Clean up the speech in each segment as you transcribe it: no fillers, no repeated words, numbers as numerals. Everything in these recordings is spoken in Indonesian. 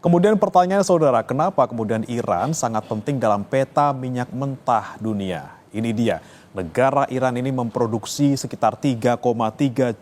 Kemudian pertanyaan saudara, kenapa kemudian Iran sangat penting dalam peta minyak mentah dunia? Ini dia, negara Iran ini memproduksi sekitar 3,3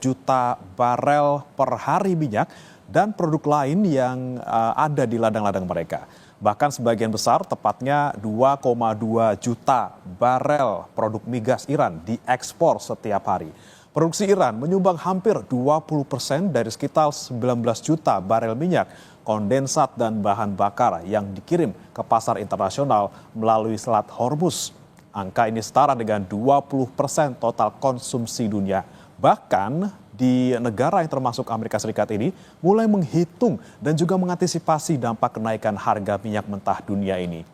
juta barel per hari minyak dan produk lain yang ada di ladang-ladang mereka. Bahkan sebagian besar, tepatnya 2,2 juta barel produk migas Iran diekspor setiap hari. Produksi Iran menyumbang hampir 20% dari sekitar 19 juta barel minyak, kondensat dan bahan bakar yang dikirim ke pasar internasional melalui Selat Hormuz. Angka ini setara dengan 20% total konsumsi dunia. Bahkan di negara yang termasuk Amerika Serikat ini mulai menghitung dan juga mengantisipasi dampak kenaikan harga minyak mentah dunia ini.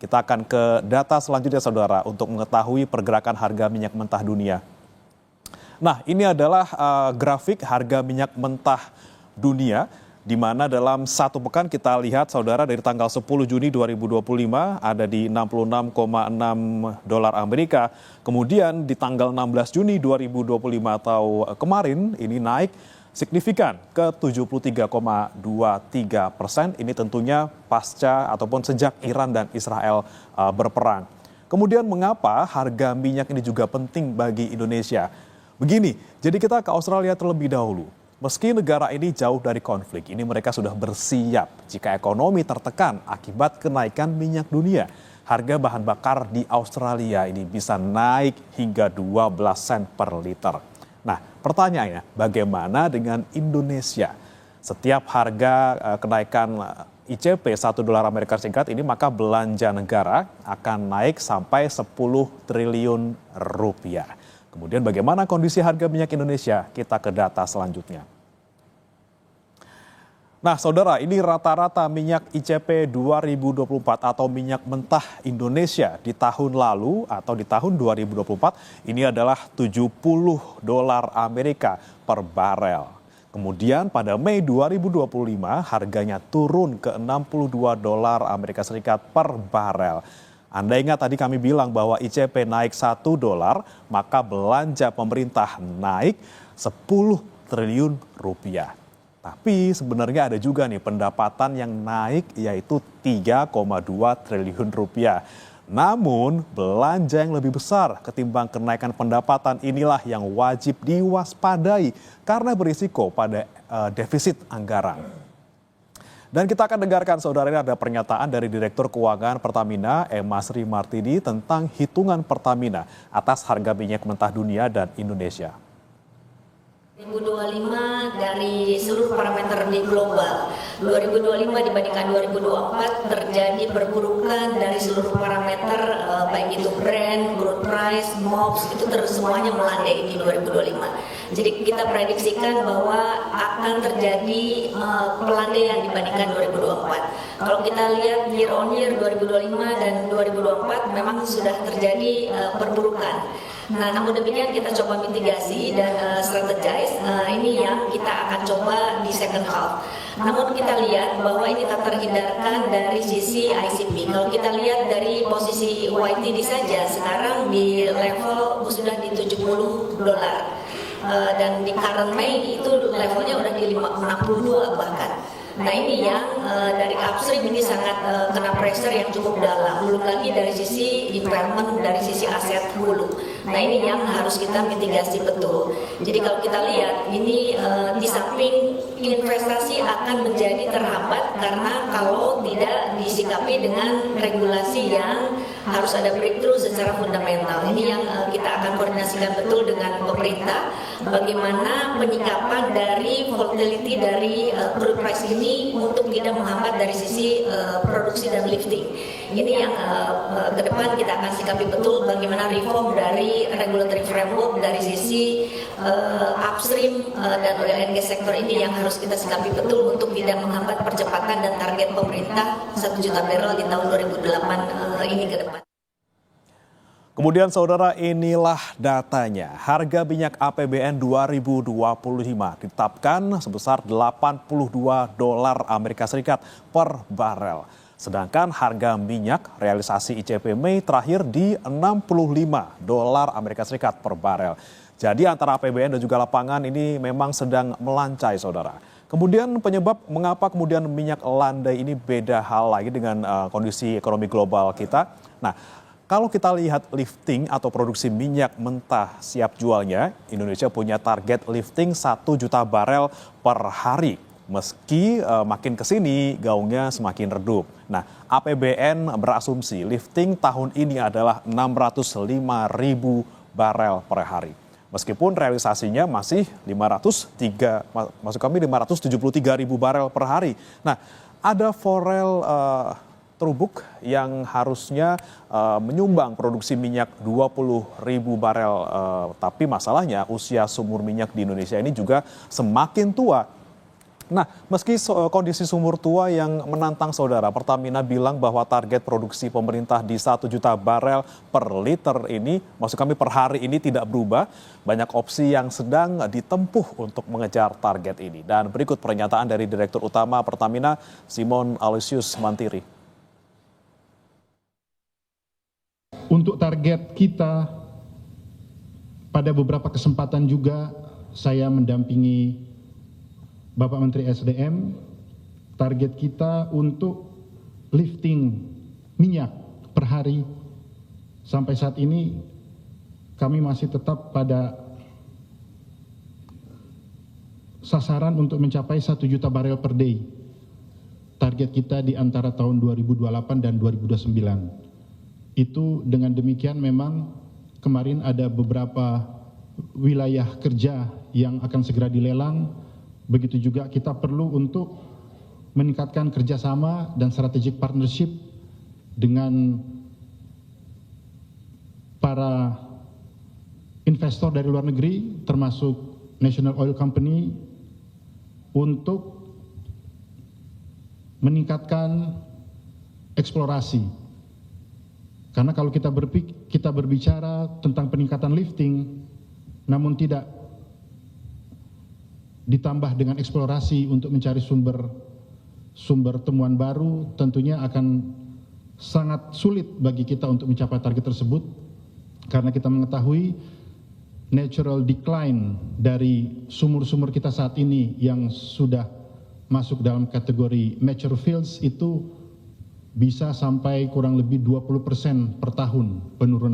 Kita akan ke data selanjutnya saudara untuk mengetahui pergerakan harga minyak mentah dunia. Nah, ini adalah grafik harga minyak mentah dunia, di mana dalam satu pekan kita lihat saudara dari tanggal 10 Juni 2025 ada di 66,6 dolar Amerika. Kemudian di tanggal 16 Juni 2025 atau kemarin ini naik signifikan ke 73,23%. Ini tentunya pasca ataupun sejak Iran dan Israel berperang. Kemudian mengapa harga minyak ini juga penting bagi Indonesia? Begini, jadi kita ke Australia terlebih dahulu. Meski negara ini jauh dari konflik, ini mereka sudah bersiap jika ekonomi tertekan akibat kenaikan minyak dunia. Harga bahan bakar di Australia ini bisa naik hingga 12 sen per liter. Nah, pertanyaannya, bagaimana dengan Indonesia? Setiap harga kenaikan ICP 1 dolar Amerika Serikat ini maka belanja negara akan naik sampai 10 triliun rupiah. Kemudian bagaimana kondisi harga minyak Indonesia? Kita ke data selanjutnya. Nah saudara, ini rata-rata minyak ICP 2024 atau minyak mentah Indonesia di tahun lalu atau di tahun 2024 ini adalah 70 dolar Amerika per barel. Kemudian pada Mei 2025 harganya turun ke 62 dolar Amerika Serikat per barel. Anda ingat tadi kami bilang bahwa ICP naik 1 dolar, maka belanja pemerintah naik 10 triliun rupiah. Tapi sebenarnya ada juga nih pendapatan yang naik yaitu 3,2 triliun rupiah. Namun belanja yang lebih besar ketimbang kenaikan pendapatan inilah yang wajib diwaspadai karena berisiko pada defisit anggaran. Dan kita akan dengarkan saudara, ini ada pernyataan dari Direktur Keuangan Pertamina, Emma Sri Martini tentang hitungan Pertamina atas harga minyak mentah dunia dan Indonesia. 2025 dari seluruh parameter di global, 2025 dibandingkan 2024 terjadi perburukan dari seluruh parameter baik itu Brent, crude price, MOPS itu semuanya melandai di 2025. Jadi kita prediksikan bahwa akan terjadi pelandaian dibandingkan 2024. Kalau kita lihat year on year 2025 dan 2024 memang sudah terjadi perburukan. Nah, namun demikian kita coba mitigasi dan strategize. Ini yang kita akan coba di second half. Namun kita lihat bahwa ini tak terhindarkan dari sisi ICP. Kalau kita lihat dari posisi YTD saja, sekarang di level sudah di 70 dolar. Dan di current Mei itu levelnya udah di 62 bahkan. Nah ini yang dari upstream ini sangat kena pressure yang cukup dalam. Belum lagi dari sisi impairment, dari sisi aset hulu. Nah ini yang harus kita mitigasi betul. Jadi kalau kita lihat ini di samping investasi akan menjadi terhambat karena kalau tidak disikapi dengan regulasi yang harus ada breakthrough secara fundamental. Ini yang kita akan koordinasikan betul dengan pemerintah. Bagaimana penyikapan dari volatility dari crude price ini untuk tidak menghambat dari sisi produksi dan lifting. Ini yang ke depan kita akan sikapi betul bagaimana reform dari regulatory framework dari sisi upstream dan oil and gas sektor ini yang harus kita sikapi betul untuk tidak menghambat percepatan dan target pemerintah 1 juta barrel di tahun 2008 ini ke depan. Kemudian saudara, inilah datanya. Harga minyak APBN 2025 ditetapkan sebesar 82 dolar Amerika Serikat per barel. Sedangkan harga minyak realisasi ICP Mei terakhir di 65 dolar Amerika Serikat per barel. Jadi antara APBN dan juga lapangan ini memang sedang melancai saudara. kemudian penyebab mengapa kemudian minyak landai ini beda hal lagi dengan kondisi ekonomi global kita. Nah, kalau kita lihat lifting atau produksi minyak mentah siap jualnya, Indonesia punya target lifting 1 juta barel per hari. Meski makin ke sini gaungnya semakin redup. Nah, APBN berasumsi lifting tahun ini adalah 605.000 barel per hari. Meskipun realisasinya masih 573.000 barel per hari. Nah, ada Forel Trubuk yang harusnya menyumbang produksi minyak 20.000 barel. Tapi masalahnya usia sumur minyak di Indonesia ini juga semakin tua. Nah, meski kondisi sumur tua yang menantang saudara, Pertamina bilang bahwa target produksi pemerintah di 1 juta barel per liter ini, maksud kami per hari ini tidak berubah. Banyak opsi yang sedang ditempuh untuk mengejar target ini. Dan berikut pernyataan dari Direktur Utama Pertamina, Simon Aloysius Mantiri. Untuk target kita, pada beberapa kesempatan juga saya mendampingi Bapak Menteri SDM, target kita untuk lifting minyak per hari sampai saat ini kami masih tetap pada sasaran untuk mencapai 1 juta barel per day. Target kita di antara tahun 2028 dan 2029. Itu dengan demikian memang kemarin ada beberapa wilayah kerja yang akan segera dilelang. Begitu juga kita perlu untuk meningkatkan kerjasama dan strategic partnership dengan para investor dari luar negeri, termasuk National Oil Company, untuk meningkatkan eksplorasi. Karena kalau kita berbicara tentang peningkatan lifting, namun tidak ditambah dengan eksplorasi untuk mencari sumber temuan baru, tentunya akan sangat sulit bagi kita untuk mencapai target tersebut, karena kita mengetahui natural decline dari sumur-sumur kita saat ini yang sudah masuk dalam kategori mature fields itu bisa sampai kurang lebih 20% per tahun penurunan.